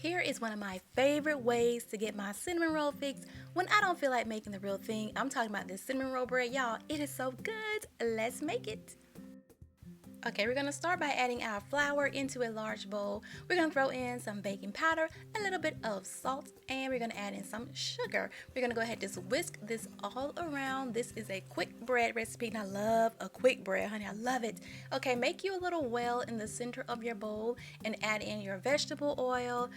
Here is one of my favorite ways to get my cinnamon roll fix when I don't feel like making the real thing. I'm talking about this cinnamon roll bread, y'all. It is so good. Let's make it. Okay, we're going to start by adding our flour into a large bowl. We're going to throw in some baking powder, a little bit of salt, and we're going to add in some sugar. We're going to go ahead and just whisk this all around. This is a quick bread recipe, and I love a quick bread, honey. I love it. Okay, make you a little well in the center of your bowl and add in your vegetable oil,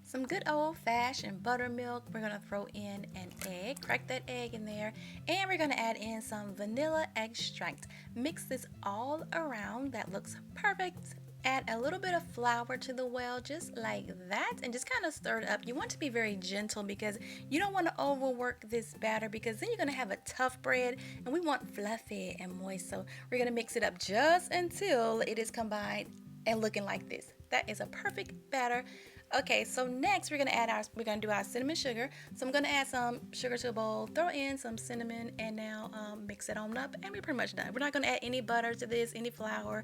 some good old-fashioned buttermilk. We're going to throw in an egg, crack that egg in there, and we're going to add in some vanilla extract. Mix this all around. That looks perfect. Add a little bit of flour to the well, just like that, and just kind of stir it up. You want to be very gentle because you don't want to overwork this batter, because then you're going to have a tough bread, and we want fluffy and moist. So we're going to mix it up just until it is combined and looking like this. That is a perfect batter. Okay, so next we're gonna do our cinnamon sugar. So I'm gonna add some sugar to a bowl, throw in some cinnamon, and now mix it on up, and we're pretty much done. We're not gonna add any butter to this, any flour,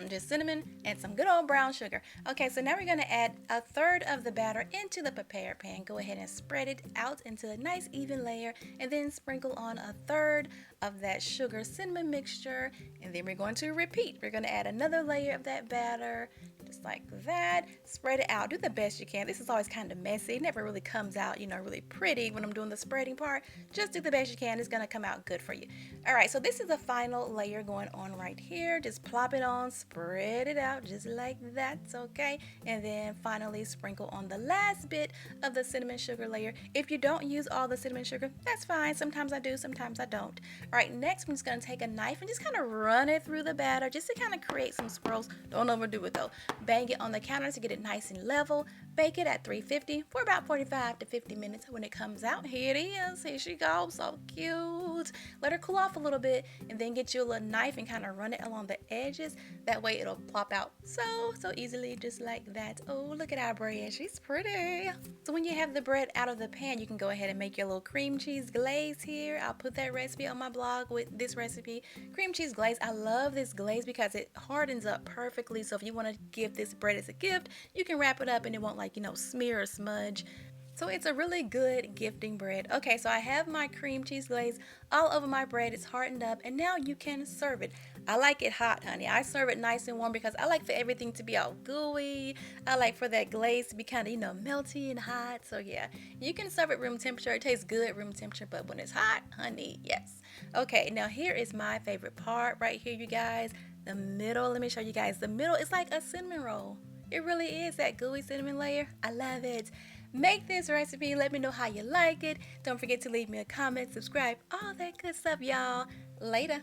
just cinnamon and some good old brown sugar. Okay, so now we're gonna add a third of the batter into the prepared pan. Go ahead and spread it out into a nice even layer, and then sprinkle on a third of that sugar cinnamon mixture, and then we're going to repeat. We're gonna add another layer of that batter, just like that. Spread it out. Do the best you can. This is always kind of messy. It never really comes out, really pretty when I'm doing the spreading part. Just do the best you can. It's going to come out good for you. All right, so this is the final layer going on right here. Just plop it on, spread it out just like that, okay? And then finally sprinkle on the last bit of the cinnamon sugar layer. If you don't use all the cinnamon sugar, that's fine. Sometimes I do, sometimes I don't. All right, next I'm just going to take a knife and just kind of run it through the batter just to kind of create some swirls. Don't overdo it though. Bang it on the counter to get it nice and level. Bake it at 350 for about 45 to 50 minutes. When it comes out, here it is. Here she goes. So cute. Let her cool off a little bit, and then get you a little knife and kind of run it along the edges. That way it'll plop out so easily, just like that. Oh, look at our bread. She's pretty. So when you have the bread out of the pan, you can go ahead and make your little cream cheese glaze here. I'll put that recipe on my blog with this recipe. Cream cheese glaze. I love this glaze because it hardens up perfectly. So if you want to give this bread as a gift, you can wrap it up and it won't smear or smudge. So it's a really good gifting bread. Okay, so I have my cream cheese glaze all over my bread. It's hardened up, and now you can serve it. I like it hot, honey. I serve it nice and warm because I like for everything to be all gooey. I like for that glaze to be kind of, melty and hot. So yeah, you can serve it room temperature. It tastes good room temperature, but when it's hot, honey, yes. Okay, now here is my favorite part right here, you guys. The middle. Let me show you guys. The middle is like a cinnamon roll. It really is that gooey cinnamon layer. I love it. Make this recipe. Let me know how you like it. Don't forget to leave me a comment, subscribe, all that good stuff, y'all. Later.